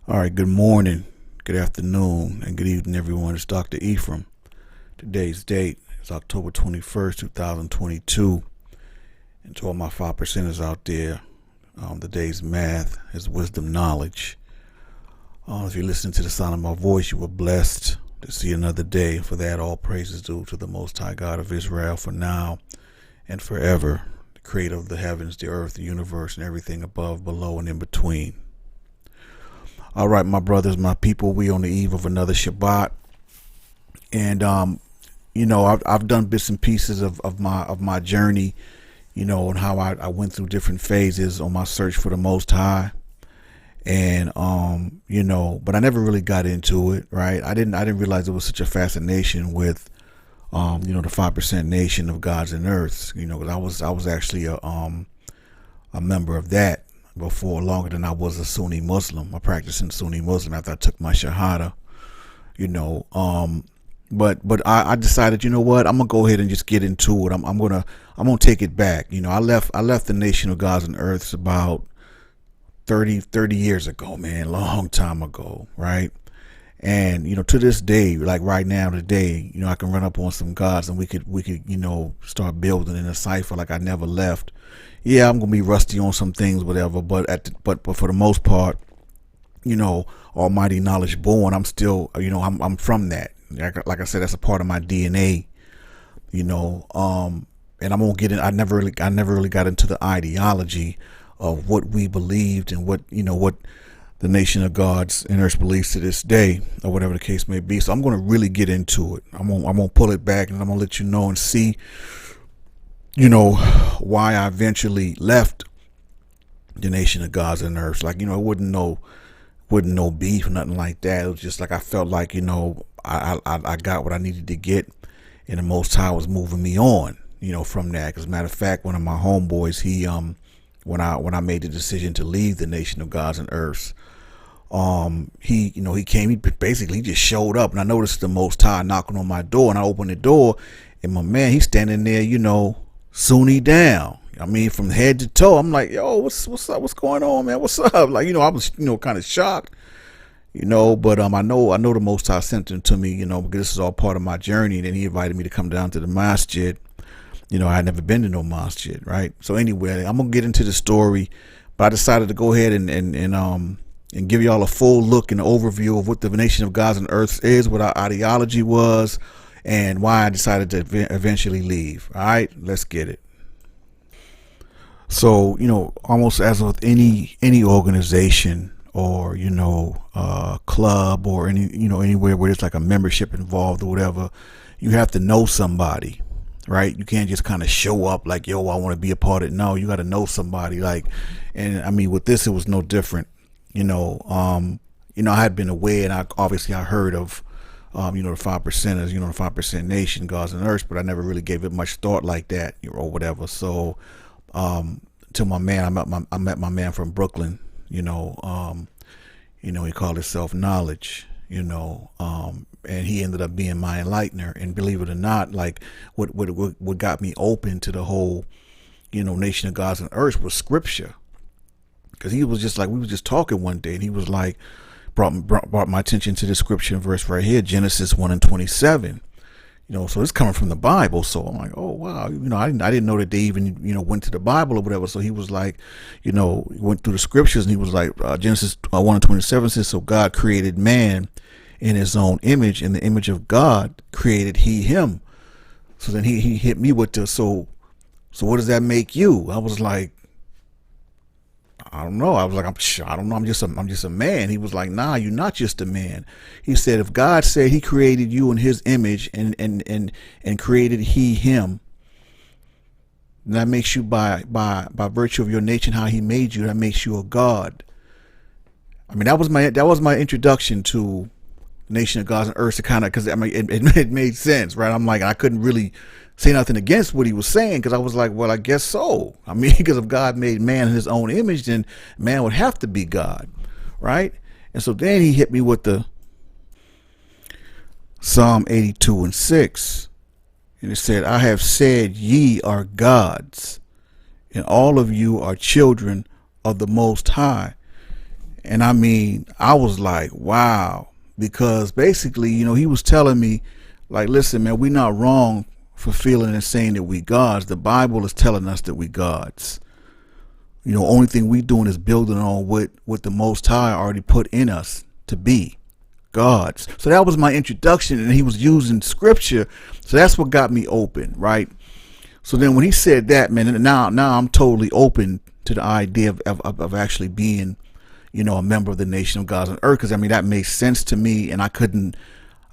All right, good morning, good afternoon, and good evening, everyone. It's Dr. Ephraim. Today's date is October 21st, 2022. And to all my 5%ers out there, the day's math is wisdom knowledge. If you're listening to the sound of my voice, you were blessed to see another day. For that, all praise is due to the Most High God of Israel for now and forever, the creator of the heavens, the earth, the universe, and everything above, below, and in between. All right, my brothers, my people, we on the eve of another Shabbat. And, I've done bits and pieces of my journey, and how I went through different phases on my search for the Most High. And, but I never really got into it, right? I didn't realize there was such a fascination with, the 5% nation of gods and earths, because I was actually a member of that before, longer than I was a Sunni Muslim, a practicing Sunni Muslim after I took my Shahada, but I decided, I'm gonna go ahead and just get into it. I'm gonna take it back. I left the nation of gods and earths about 30 years ago, man, long time ago, right? And to this day, like right now today, I can run up on some gods and we could start building in a cipher like I never left. Yeah, I'm gonna be rusty on some things, whatever, but but for the most part, almighty knowledge born, I'm still, I'm from that. Like I said, that's a part of my DNA, and I'm gonna get in. I never really got into the ideology of what we believed and what the nation of gods and earth believes to this day, or whatever the case may be. So I'm gonna really get into it. I'm gonna pull it back, and I'm gonna let you know and see why I eventually left the nation of gods and earths. Like, it wasn't no beef or nothing like that. It was just like I felt like, I got what I needed to get, and the Most High was moving me on, from that. As a matter of fact, one of my homeboys, he when I made the decision to leave the nation of gods and earths, he came, he basically just showed up, and I noticed the Most High knocking on my door, and I opened the door, and my man, he's standing there, Sunni down. I mean, from head to toe. I'm like, yo, what's up? What's going on, man? What's up? Like, I was, kind of shocked, but I know the Most High sent him to me, because this is all part of my journey. And then he invited me to come down to the masjid. I had never been to no masjid, right? So anyway, I'm gonna get into the story, but I decided to go ahead and give y'all a full look and overview of what the nation of gods and earths is, what our ideology was, and why I decided to eventually leave. All right, let's get it. So, almost as with any organization or, club or anywhere where there's like a membership involved or whatever, you have to know somebody, right? You can't just kind of show up like, yo, I want to be a part of it. No, you got to know somebody. Like, and I mean, with this, it was no different. I had been aware, and I heard of, the 5%ers, the 5% nation, gods and earths, but I never really gave it much thought like that or whatever. So, to my man, I met my man from Brooklyn, he called himself Knowledge, and he ended up being my enlightener. And believe it or not, like what got me open to the whole, nation of gods and earths was scripture. Cause he was just like, we was just talking one day, and he was like, brought my attention to the scripture verse right here, Genesis 1:27. So it's coming from the Bible. So I'm like, oh wow, I didn't know that they even went to the Bible or whatever. So he was like, he went through the scriptures, and he was like, Genesis 1:27 says, so God created man in his own image, in the image of God created he him. So then he hit me with the so what does that make you? I was like, I don't know. I was like, I don't know. I'm just a man. He was like, nah, you're not just a man. He said, if God said he created you in his image and created he him, that makes you by virtue of your nature and how he made you, that makes you a god. I mean, that was my introduction to nation of gods and earths, to kind of, because I mean it made sense, right? I'm like, I couldn't really say nothing against what he was saying, because I was like, well, I guess so. I mean, because if God made man in his own image, then man would have to be God, right? And so then he hit me with the Psalm 82:6, and it said, I have said ye are gods, and all of you are children of the Most High. And I mean, I was like, wow, because basically, he was telling me, like, listen, man, we're not wrong for feeling and saying that we gods. The Bible is telling us that we gods. Only thing we doing is building on what the Most High already put in us to be gods. So that was my introduction, and he was using scripture. So that's what got me open, right? So then when he said that, man, now I'm totally open to the idea of actually being, a member of the nation of gods on earth. Because I mean, that made sense to me, and I couldn't,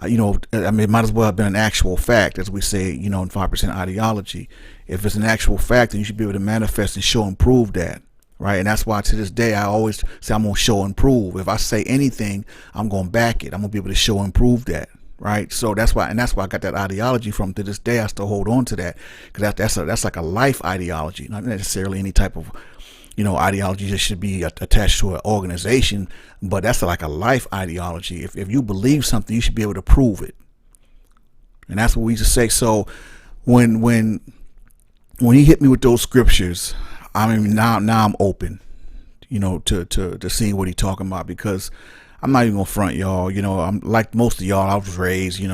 it might as well have been an actual fact, as we say, in 5% ideology. If it's an actual fact, then you should be able to manifest and show and prove that, right? And that's why to this day I always say I'm gonna show and prove. If I say anything, I'm gonna back it. I'm gonna be able to show and prove that, right? So that's why I got that ideology from. To this day I still hold on to that, because that's like a life ideology, not necessarily any type of ideology that should be attached to an organization, but that's like a life ideology. If you believe something, you should be able to prove it. And that's what we used to say. So when he hit me with those scriptures, I mean, now I'm open, to seeing what he's talking about, because I'm not even gonna front y'all. I'm like most of y'all. I was raised,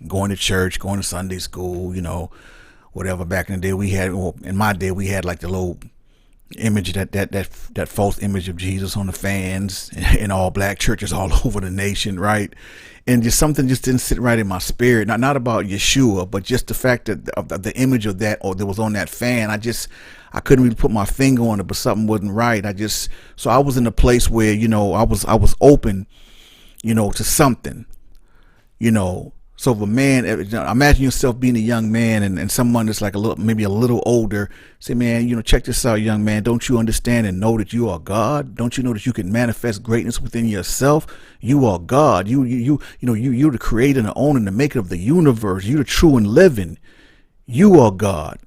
going to church, going to Sunday school, whatever. Back in the day, in my day, we had like the little image, that false image of Jesus on the fans in all black churches all over the nation, right? And just something just didn't sit right in my spirit. Not about Yeshua, but just the fact that of the image of that, or that was on that fan. I couldn't really put my finger on it, but something wasn't right. So I was in a place where, I was open, to something, So if a man, imagine yourself being a young man, and someone that's like maybe a little older, say, man, check this out, young man. Don't you understand and know that you are God? Don't you know that you can manifest greatness within yourself? You are God. You're the creator and the owner and the maker of the universe. You're the true and living. You are God.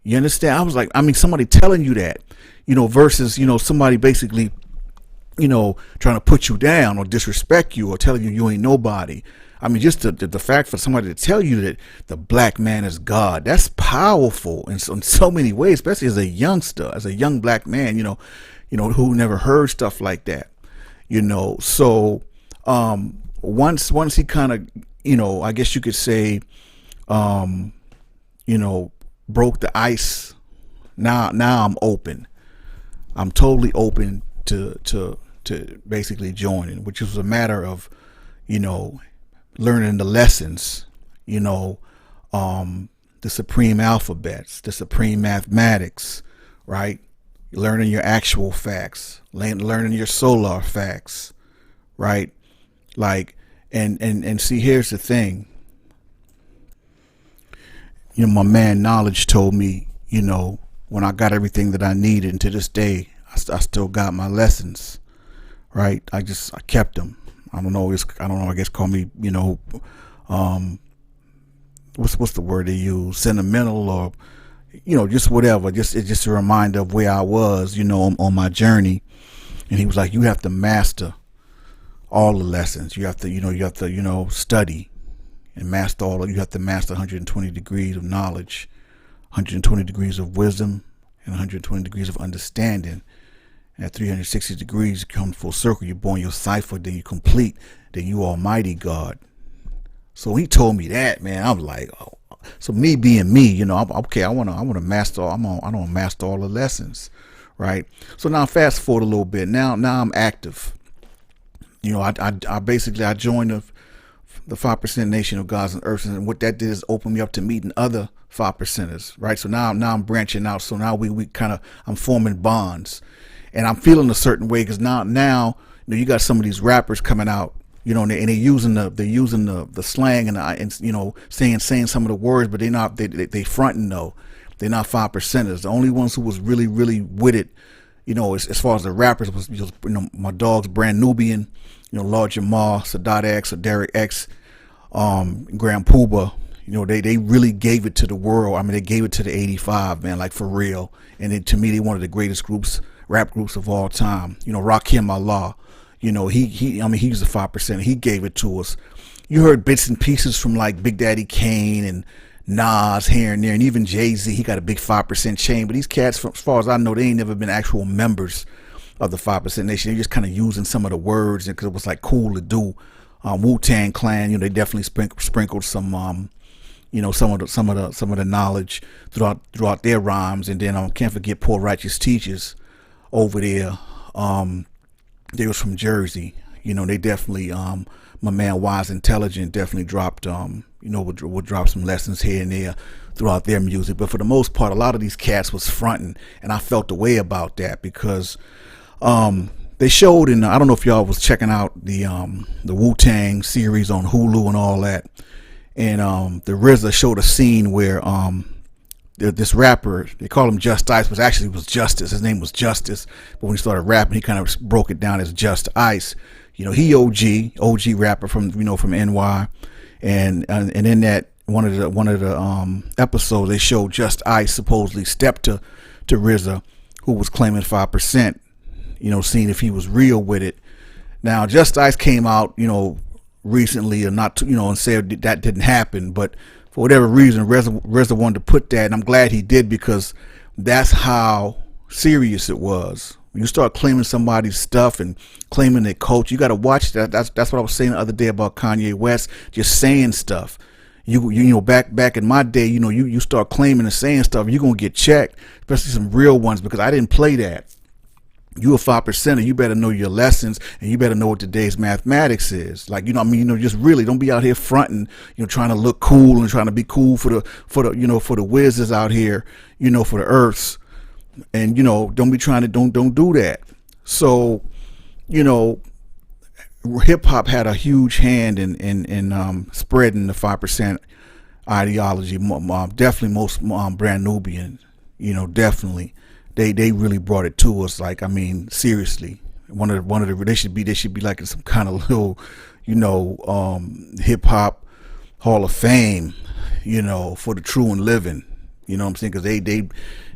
You understand? I was like, somebody telling you that, versus, somebody basically, trying to put you down or disrespect you or telling you ain't nobody. Just the fact for somebody to tell you that the black man is God, that's powerful in so many ways, especially as a youngster, as a young black man, who never heard stuff like that, So once he kind of, I guess you could say, broke the ice. Now I'm open. I'm totally open to basically joining, which was a matter of, learning the lessons, the supreme alphabets, the supreme mathematics, right? Learning your actual facts, learning your solar facts, right? Like, and see, here's the thing. My man Knowledge told me, when I got everything that I needed, and to this day, I still got my lessons, right? I kept them. I don't know, I guess call me, what's the word they use? Sentimental, or, just whatever. It's just a reminder of where I was, on my journey. And he was like, you have to master all the lessons. You have to, study and master you have to master 120 degrees of knowledge, 120 degrees of wisdom, and 120 degrees of understanding. At 360 degrees, you come full circle. You're born your cipher, then you complete, then you Almighty God. So he told me that, man. I'm like, oh. So me being me, okay. I want to master. I want to master all the lessons, right? So now fast forward a little bit. Now I'm active. I basically joined the 5% Nation of Gods and Earth, and what that did is open me up to meeting other 5%ers, right? So now I'm branching out. So now I'm forming bonds. And I'm feeling a certain way, because now you got some of these rappers coming out, and they're using the slang and saying some of the words, but they fronting though. They're not 5%ers. The only ones who was really, really with it, as far as the rappers was my dogs, Brand Nubian, Lord Jamar, Sadat X, or Derek X, Grand Pooba. They really gave it to the world. They gave it to the 85, man, like for real. And to me, they one of the greatest rap groups of all time. Rakim Allah, he was a 5%. He gave it to us. You heard bits and pieces from like Big Daddy Kane and Nas here and there, and even Jay-Z. He got a big 5% chain. But these cats, as far as I know, they ain't never been actual members of the 5% Nation. They're just kind of using some of the words because it was like cool to do. Wu-Tang Clan, they definitely sprinkled some, some of the knowledge throughout their rhymes. And then can't forget Poor Righteous Teachers over there. They was from Jersey. They definitely, my man Wise Intelligent definitely dropped, would drop some lessons here and there throughout their music. But for the most part, a lot of these cats was fronting, and I felt the way about that because they showed in, I don't know if y'all was checking out the Wu-Tang series on Hulu and all that, and the RZA showed a scene where this rapper, they call him Just Ice, but actually was Justice. His name was Justice, but when he started rapping, he kind of broke it down as Just Ice. He OG rapper from from NY, and in that one of the episodes, they showed Just Ice supposedly stepped to RZA, who was claiming 5%, seeing if he was real with it. Now Just Ice came out recently or not and said that didn't happen, but for whatever reason RZA wanted to put that, and I'm glad he did, because that's how serious it was. When you start claiming somebody's stuff and claiming their culture, you got to watch that. That's what I was saying the other day about Kanye West, just saying stuff. Back in my day, you start claiming and saying stuff, you're gonna get checked, especially some real ones, because I didn't play that. You a 5%er, you better know your lessons, and you better know what today's mathematics is. Just really don't be out here fronting, trying to look cool and trying to be cool for the whizzes out here, for the earths. And don't be trying to don't do that. So hip hop had a huge hand in spreading the 5% ideology. Definitely most Brand Nubian, definitely they really brought it to us. Seriously, one of the they should be like in some kind of little hip hop Hall of Fame, for the true and living. You know what I'm saying? Because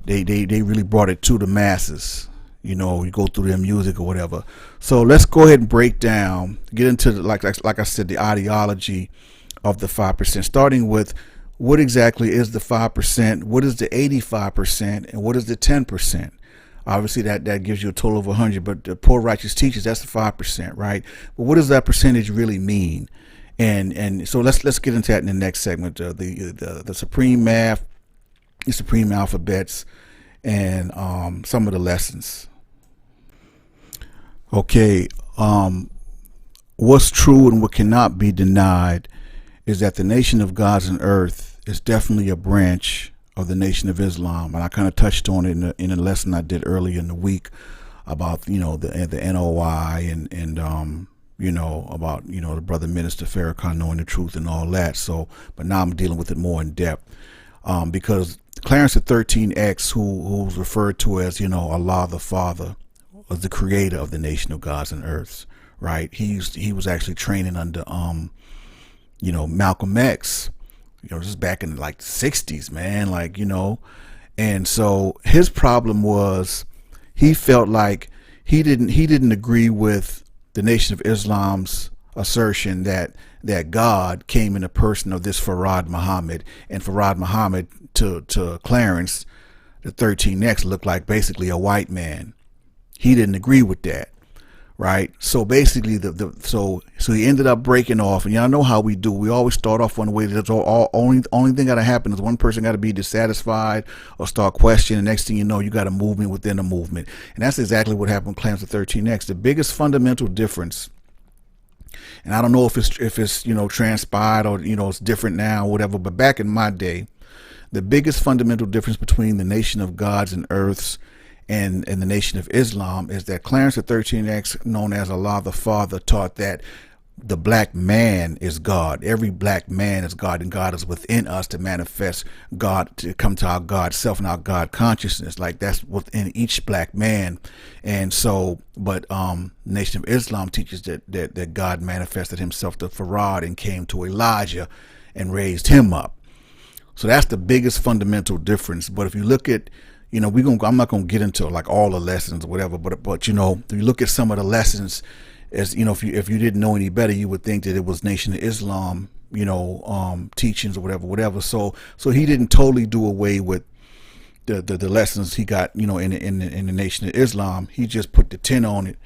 they really brought it to the masses. You go through their music or whatever. So let's go ahead and get into like I said, the ideology of the 5%, starting with what exactly is the 5%, what is the 85%, and what is the 10%. Obviously that gives you a total of 100, but the Poor Righteous Teachers, that's the 5%, right? But what does that percentage really mean? And so let's get into that in the next segment. The supreme math, the supreme alphabets, and some of the lessons. Okay, what's true and what cannot be denied is that the nation of gods and earth is definitely a branch of the Nation of Islam, and I kind of touched on it in a lesson I did earlier in the week about the NOI and about the brother minister Farrakhan knowing the truth and all that. So, but now I'm dealing with it more in depth because Clarence the 13X, who's referred to as Allah the Father, was the creator of the nation of gods and earths, right? He was actually training under Malcolm X, this is back in like the 60s, man, and so his problem was he felt like he didn't agree with the Nation of Islam's assertion that God came in the person of this Farad Muhammad, and Farad Muhammad to Clarence the 13X looked like basically a white man. He didn't agree with that, right? So basically so he ended up breaking off, and y'all know how we do. We always start off one way. That's only thing got to happen is one person got to be dissatisfied or start questioning. Next thing you know, you got a movement within a movement, and that's exactly what happened with Clarence the 13X. The biggest fundamental difference, and I don't know if it's transpired or it's different now or whatever, but back in my day, the biggest fundamental difference between the nation of gods and earths and the Nation of Islam is that Clarence the 13X, known as Allah the Father, taught that the black man is God. Every black man is God, and God is within us to manifest God, to come to our God self and our God consciousness. Like that's within each black man. And so, but Nation of Islam teaches that God manifested himself to Farad and came to Elijah and raised him up. So that's the biggest fundamental difference. But if you look at I'm not gonna get into like all the lessons or whatever, but if you look at some of the lessons, as if you didn't know any better, you would think that it was Nation of Islam, teachings or whatever. So he didn't totally do away with the lessons he got, in the Nation of Islam. He just put the 10 on it.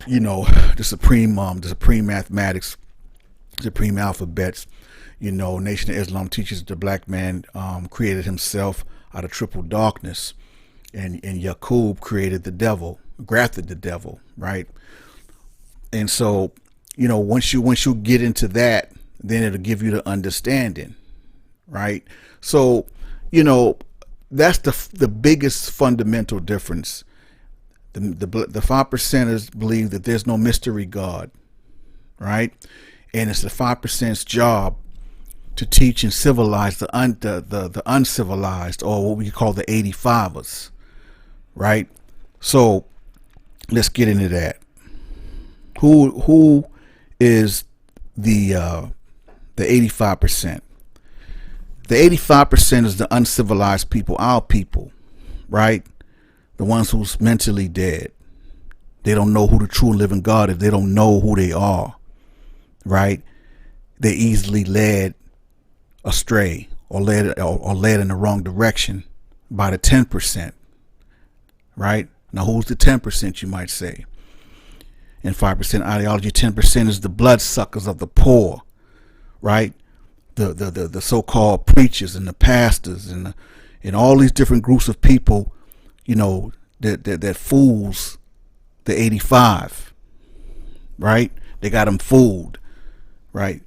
The supreme mathematics, supreme alphabets. Nation of Islam teaches the black man created himself out of triple darkness, and Yaqub created the devil, grafted the devil, right? And so, once you get into that, then it'll give you the understanding, right? So, that's the biggest fundamental difference. The 5%ers believe that there's no mystery God, right? And it's the 5%'s job to teach and civilize the uncivilized, or what we call the 85ers, right? So let's get into that. Who is the 85%? The 85% is the uncivilized people, our people, right? The ones who's mentally dead. They don't know who the true and living God is. They don't know who they are, right? They're easily led astray or led in the wrong direction by the 10%, right? Now, who's the 10%, you might say? In 5% ideology, 10% is the bloodsuckers of the poor, right? The so-called preachers and the pastors and all these different groups of people, that fools the 85, right? They got them fooled, right?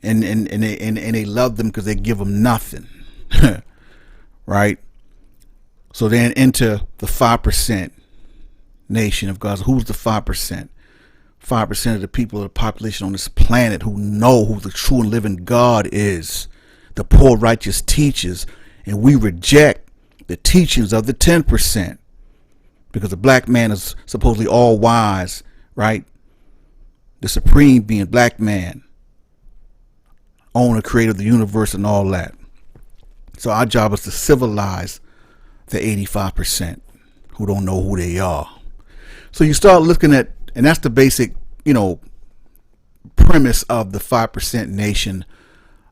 And they love them because they give them nothing, right? So then enter the 5% nation of God. Who's the 5%? 5% of the people of the population on this planet who know who the true and living God is, the poor righteous teachers, and we reject the teachings of the 10%, because the black man is supposedly all wise, right? The supreme being black man, owner, creator of the universe and all that. So our job is to civilize the 85% who don't know who they are. So you start looking at, and that's the basic, premise of the 5% nation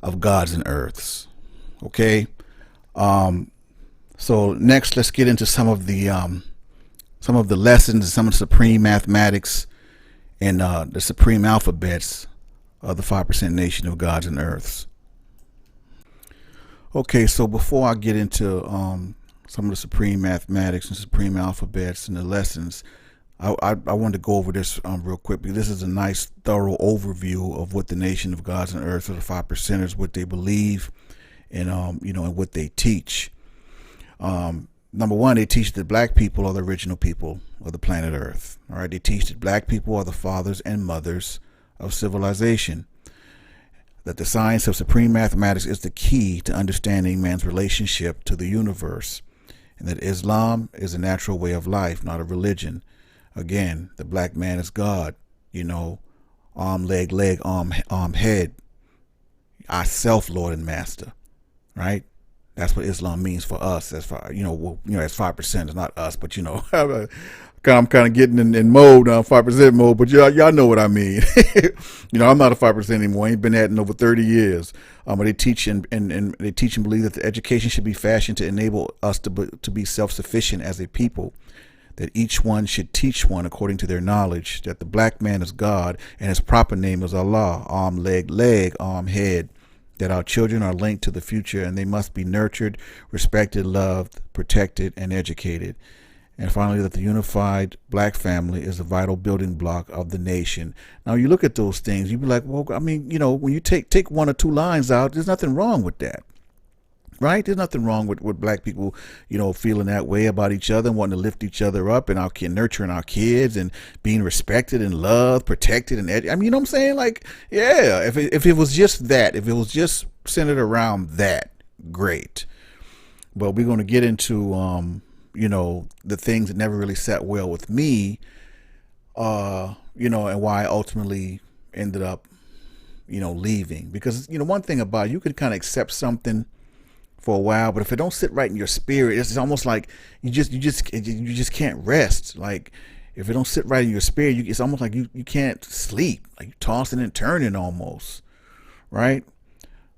of gods and earths. Okay. So next, let's get into some of the lessons, some of the supreme mathematics and the supreme alphabets of the 5% nation of gods and earths. Okay, so before I get into some of the supreme mathematics and supreme alphabets and the lessons, I wanted to go over this real quick, because this is a nice, thorough overview of what the nation of gods and earths, or the 5%ers, what they believe, and and what they teach. Number one, they teach that black people are the original people of the planet Earth. All right, they teach that black people are the fathers and mothers of civilization. That the science of supreme mathematics is the key to understanding man's relationship to the universe, and that Islam is a natural way of life, not a religion. Again, the black man is God. Arm, leg, arm, head. I self, Lord and Master. Right? That's what Islam means for us. As far as 5%, it's not us, but I'm kind of getting in mode now, 5% mode. But y'all know what I mean. I'm not a 5% anymore. I ain't been at it in over 30 years. But they teach and they teach and believe that the education should be fashioned to enable us to be self-sufficient as a people. That each one should teach one according to their knowledge. That the black man is God and his proper name is Allah. Arm, leg, arm, head. That our children are linked to the future and they must be nurtured, respected, loved, protected, and educated. And finally, that the unified black family is a vital building block of the nation. Now, you look at those things, you be like, well, I mean, when you take one or two lines out, there's nothing wrong with that. Right? There's nothing wrong with black people, feeling that way about each other and wanting to lift each other up, and nurturing our kids and being respected and loved, protected, and I mean, you know what I'm saying? Like, yeah, if it was just that, if it was just centered around that, great. But we're going to get into, the things that never really sat well with me, and why I ultimately ended up, leaving. Because, one thing about it, you could kind of accept something for a while, but if it don't sit right in your spirit, it's almost like you just can't rest. Like, if it don't sit right in your spirit, it's almost like you can't sleep, like you're tossing and turning almost, right?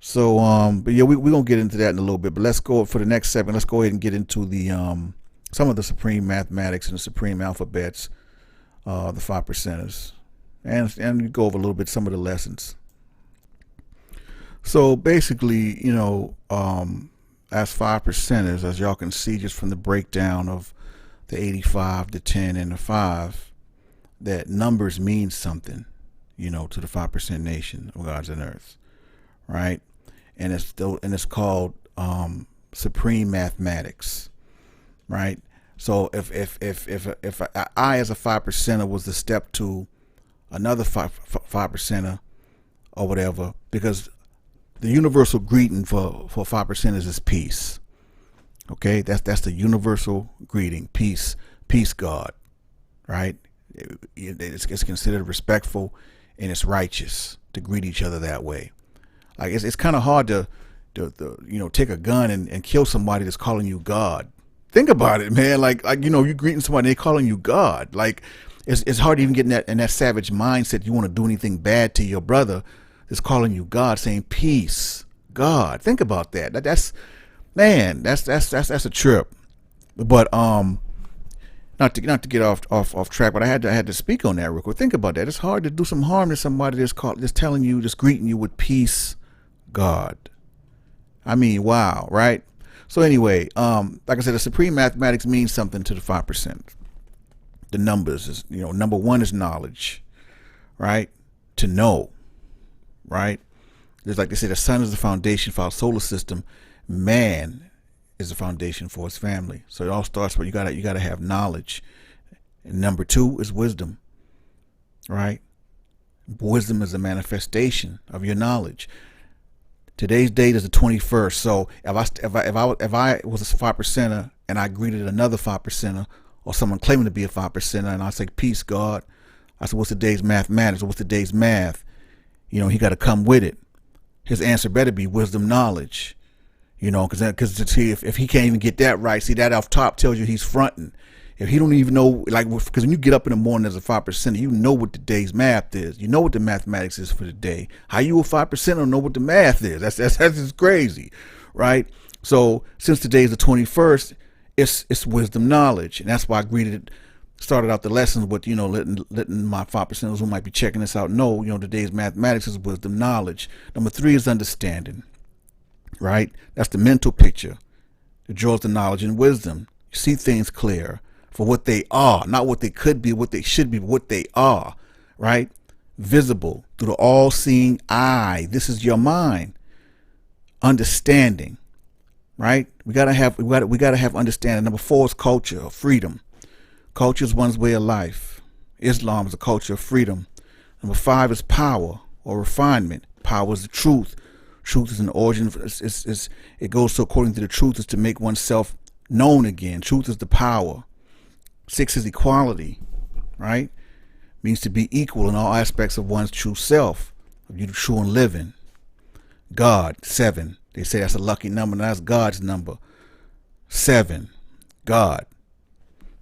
So, but yeah, we're going to get into that in a little bit, but let's go for the next segment. Let's go ahead and get into the, some of the supreme mathematics and the supreme alphabets, the 5 percenters, and go over a little bit, some of the lessons. So basically, as 5 percenters, as y'all can see just from the breakdown of the 85, the 10, and the 5, that numbers mean something, to the 5% nation of gods and earth, right? And it's called supreme mathematics, right? So if I as a 5 percenter was to step to another 5 percenter or whatever, because the universal greeting for 5 percenters is peace. Okay, that's the universal greeting, peace, God, right? It's considered respectful and it's righteous to greet each other that way. Like it's kind of hard to take a gun and kill somebody that's calling you God. Think about it, man. Like you're greeting somebody, they're calling you God. Like it's hard to even get in that savage mindset. You want to do anything bad to your brother that's calling you God, saying peace, God. Think about that. That's a trip. But not to get off track, but I had to speak on that real quick. Think about that. It's hard to do some harm to somebody that's greeting you with peace, God. I mean, wow, right? So anyway, like I said, the supreme mathematics means something to the 5%. The numbers is, number one is knowledge, right? To know, right? Just like they say, the sun is the foundation for our solar system. Man is the foundation for his family. So it all starts with you gotta have knowledge. And number two is wisdom, right? Wisdom is a manifestation of your knowledge. Today's date is the 21st. So if I was a 5 percenter and I greeted another 5 percenter or someone claiming to be a 5 percenter and I say, peace, God, I said, what's today's mathematics? What's today's math? He got to come with it. His answer better be wisdom, knowledge. Because if he can't even get that right, see, that off top tells you he's fronting. If he don't even know, because when you get up in the morning as a 5 percenter, you know what the day's math is. You know what the mathematics is for the day. How you a 5 percenter don't know what the math is? That's just crazy, right? So since today is the 21st, it's wisdom, knowledge, and that's why I started out the lessons with letting my 5 percenters who might be checking this out know today's mathematics is wisdom, knowledge. Number 3 is understanding, right? That's the mental picture that draws the knowledge and wisdom. You see things clear for what they are, not what they could be, what they should be, but what they are, right? Visible through the all-seeing eye. This is your mind. Understanding, right? We gotta have understanding. Number 4 is culture, or freedom. Culture is one's way of life. Islam is a culture of freedom. Number 5 is power or refinement. Power is the truth. Truth is an origin. It goes so according to the truth is to make oneself known again. Truth is the power. 6 is equality, right? Means to be equal in all aspects of one's true self, of you true and living. God, 7. They say that's a lucky number. That's God's number. 7, God,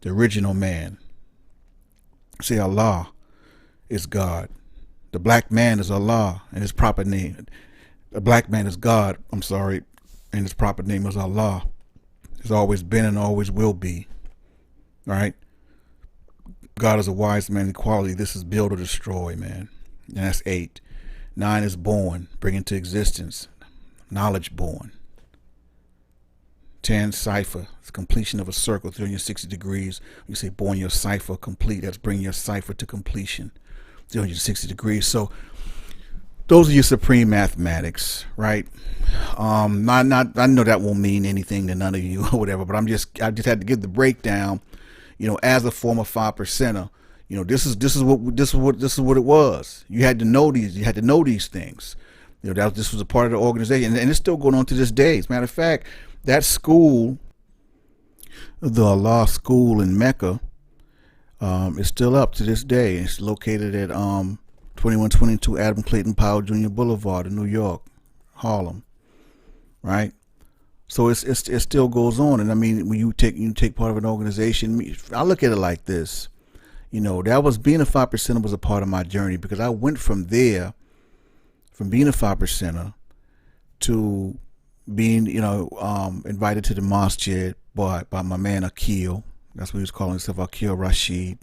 the original man. Say Allah is God. The black man is Allah and his proper name. The black man is God, and his proper name is Allah. Has always been and always will be. Right? God is a wise man, equality. This is build or destroy, man. And that's 8. 9 is born, bring into existence. Knowledge born. 10, cipher. It's completion of a circle, 360 degrees. You say born your cipher complete. That's bringing your cipher to completion. 360 degrees. So those are your supreme mathematics, right? I know that won't mean anything to none of you or whatever, but I just had to give the breakdown. As a former 5 percenter, this is what it was. You had to know these. You had to know these things. This was a part of the organization, and it's still going on to this day. As a matter of fact, that school, the Allah School in MECCA, is still up to this day. It's located at 2122 Adam Clayton Powell Jr. Boulevard in New York, Harlem, right? So it still goes on. And I mean, when you take part of an organization, I look at it like this, that was being a 5 percenter was a part of my journey, because I went from there, from being a 5 percenter to being, invited to the masjid by my man Akil. That's what he was calling himself, Akil Rashid.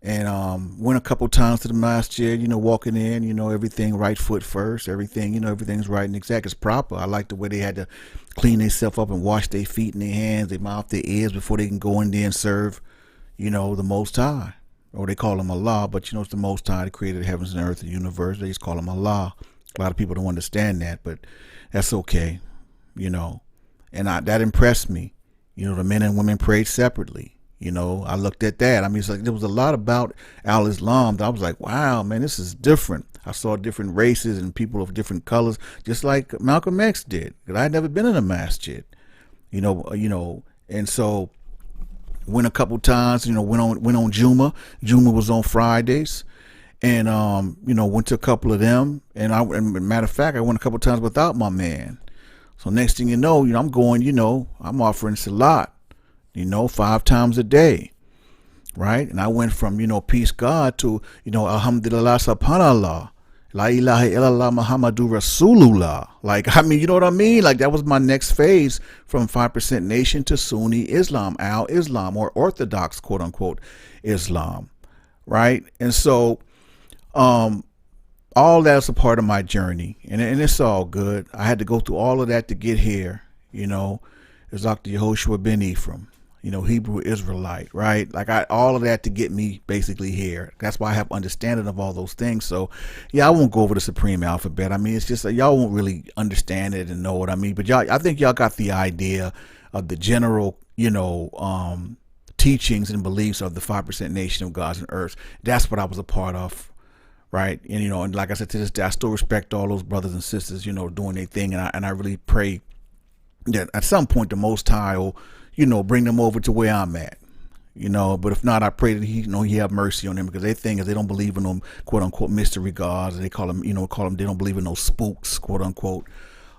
And went a couple times to the masjid, walking in, everything right foot first, everything, everything's right and exact. It's proper. I like the way they had to clean themselves up and wash their feet and their hands, their mouth, their ears before they can go in there and serve, the Most High. Or they call him Allah, but it's the Most High that created the heavens and earth and the universe. They just call him Allah. A lot of people don't understand that, but that's okay, and that impressed me. The men and women prayed separately. I looked at that. I mean, it's like there was a lot about Al-Islam that I was like, wow, man, this is different. I saw different races and people of different colors, just like Malcolm X did. Because I had never been in a masjid, and so went a couple times. Went on Juma. Juma was on Fridays, and went to a couple of them. And matter of fact, I went a couple times without my man. So next thing you know, I'm going. I'm offering salat. 5 times a day, right? And I went from, peace God to, alhamdulillah, subhanallah, la ilaha illallah, Muhammadu Rasulullah. Like, I mean, you know what I mean? Like, that was my next phase from 5% Nation to Sunni Islam, Al-Islam, or Orthodox, quote unquote, Islam, right? And so, all that's a part of my journey, and it's all good. I had to go through all of that to get here, It's Dr. YehoshuaBenEphraim. Hebrew Israelite, right? Like all of that to get me basically here. That's why I have understanding of all those things. So yeah, I won't go over the supreme alphabet. I mean, it's just y'all won't really understand it and know what I mean. But I think y'all got the idea of the general, teachings and beliefs of the 5% Nation of Gods and Earths. That's what I was a part of, right? And and like I said, to this day, I still respect all those brothers and sisters, doing their thing, and I really pray that at some point the Most High will, bring them over to where I'm at, but if not, I pray that he have mercy on them, because their thing is they don't believe in them, quote unquote, mystery gods. They call them, they don't believe in those spooks, quote unquote,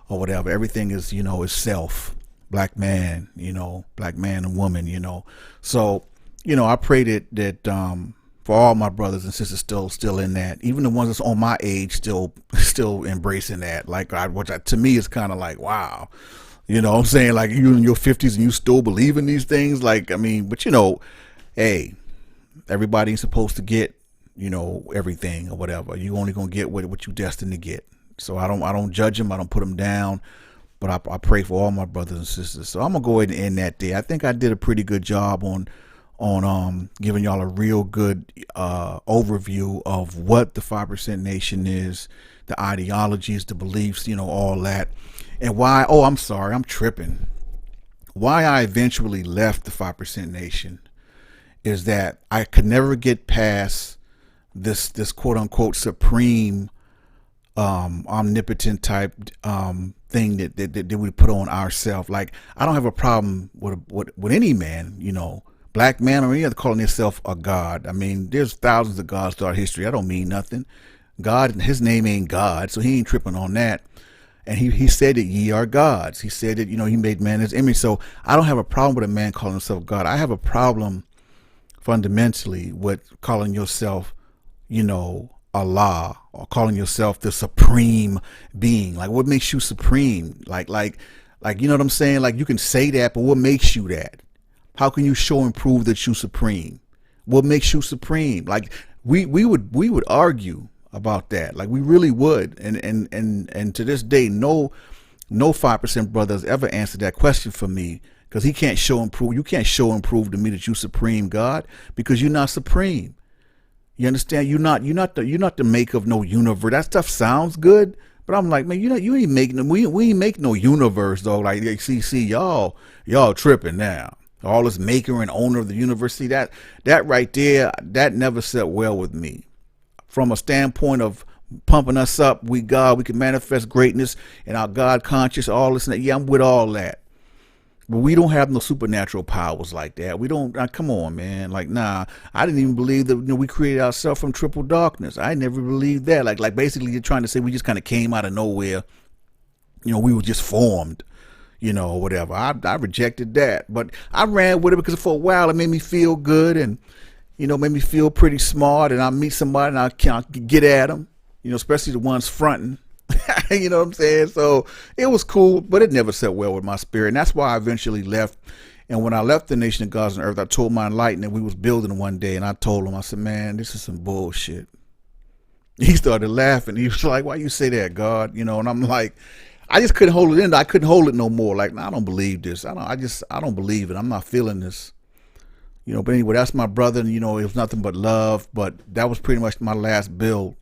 or whatever. Everything is, is self, black man, black man and woman, So, I pray that for all my brothers and sisters still in that, even the ones that's on my age, still embracing that, like to me is kind of like, wow. What I'm saying? Like, you in your 50s and you still believe in these things. Like, I mean, but hey, everybody ain't supposed to get, everything or whatever. You only gonna get what you destined to get. So I don't judge them. I don't put them down. But I pray for all my brothers and sisters. So I'm gonna go ahead and end that there. I think I did a pretty good job on giving y'all a real good overview of what the 5% Nation is, the ideologies, the beliefs, all that. And why, I'm sorry, I'm tripping. Why I eventually left the 5% Nation is that I could never get past this quote unquote supreme, omnipotent type thing that we put on ourselves. Like, I don't have a problem with any man, black man or any other, calling himself a god. I mean, there's thousands of gods throughout history. I don't mean nothing. God, his name ain't God, so he ain't tripping on that. And he said that ye are gods. He said that, he made man in his image. So I don't have a problem with a man calling himself God. I have a problem fundamentally with calling yourself, Allah, or calling yourself the supreme being. Like, what makes you supreme? Like, you know what I'm saying? Like, you can say that, but what makes you that? How can you show and prove that you supreme? What makes you supreme? Like, we would argue about that. Like, we really would. And to this day, no 5% brother has ever answered that question for me, because he can't show and prove. You can't show and prove to me that you supreme, God, because you're not supreme. You understand? You're not the maker of no universe. That stuff sounds good, but I'm like, man, you ain't making we ain't make no universe though. Like, see y'all tripping now. All this maker and owner of the universe. See, that right there, that never set well with me. From a standpoint of pumping us up, we can manifest greatness and our God conscious, all this and that. Yeah, I'm with all that. But we don't have no supernatural powers like that. We don't, come on, man. Like, nah, I didn't even believe that we created ourselves from triple darkness. I never believed that. Like basically you're trying to say we just kind of came out of nowhere. We were just formed, or whatever. I rejected that. But I ran with it because for a while it made me feel good and, made me feel pretty smart, and I meet somebody and I can't get at them, especially the ones fronting. You know what I'm saying? So it was cool, but it never sat well with my spirit. And that's why I eventually left. And when I left the nation of gods and earth, I told my enlightenment, we was building one day, and I told him, I said, man, this is some bullshit. He started laughing. He was like, why you say that, God? You know, and I'm like, I just couldn't hold it in. I couldn't hold it no more. Like, nah, I don't believe this. I don't believe it. I'm not feeling this. You know, but anyway, that's my brother, and, you know, it was nothing but love. But that was pretty much my last build.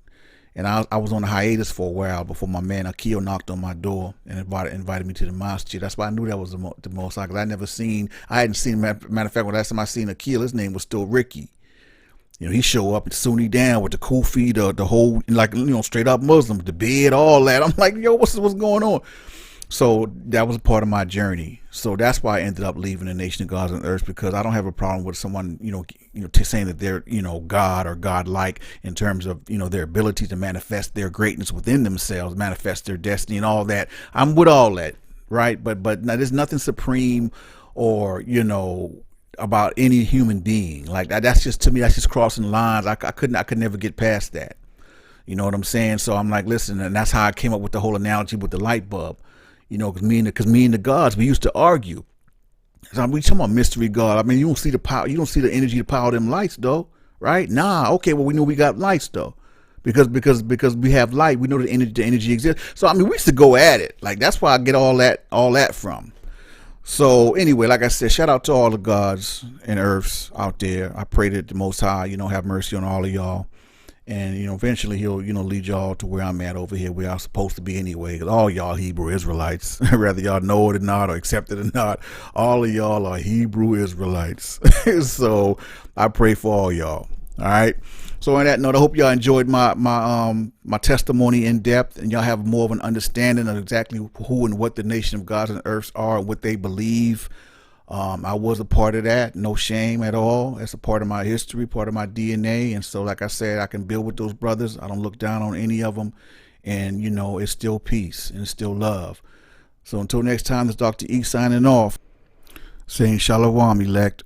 And I was on a hiatus for a while before my man Akil knocked on my door and invited me to the mosque. That's why I knew that was the most, because I hadn't seen, matter of fact, when last time I seen Akil, his name was still Ricky. You know, he show up and Sunni down with the kufi, the whole, like, you know, straight up Muslim, the bed, all that. I'm like, yo, what's going on? So that was a part of my journey. So that's why I ended up leaving the nation of gods and earth, because I don't have a problem with someone, you know, saying that they're, you know, God or God-like in terms of, you know, their ability to manifest their greatness within themselves, manifest their destiny and all that. I'm with all that, right? But now there's nothing supreme or, you know, about any human being like that. That's just, to me, that's just crossing lines. I could never get past that. You know what I'm saying? So I'm like, listen, and that's how I came up with the whole analogy with the light bulb. You know, because me and the gods, we used to argue. So we talking about mystery God. I mean, you don't see the power, you don't see the energy to power them lights, though, right? Nah, okay, well, we know we got lights, though, because we have light. We know the energy exists. So I mean, we used to go at it. Like, that's why I get all that from. So anyway, like I said, shout out to all the gods and earths out there. I pray that the Most High, you know, have mercy on all of y'all. And, you know, eventually he'll, you know, lead y'all to where I'm at over here, where I'm supposed to be anyway. Because all y'all Hebrew Israelites, whether y'all know it or not, or accept it or not, all of y'all are Hebrew Israelites. So I pray for all y'all. All right. So on that note, I hope y'all enjoyed my testimony in depth, and y'all have more of an understanding of exactly who and what the nation of gods and earths are and what they believe. I was a part of that, no shame at all. That's a part of my history, part of my DNA. And so, like I said, I can build with those brothers. I don't look down on any of them. And, you know, it's still peace and it's still love. So until next time, this is Dr. E signing off, saying Shalom, elect.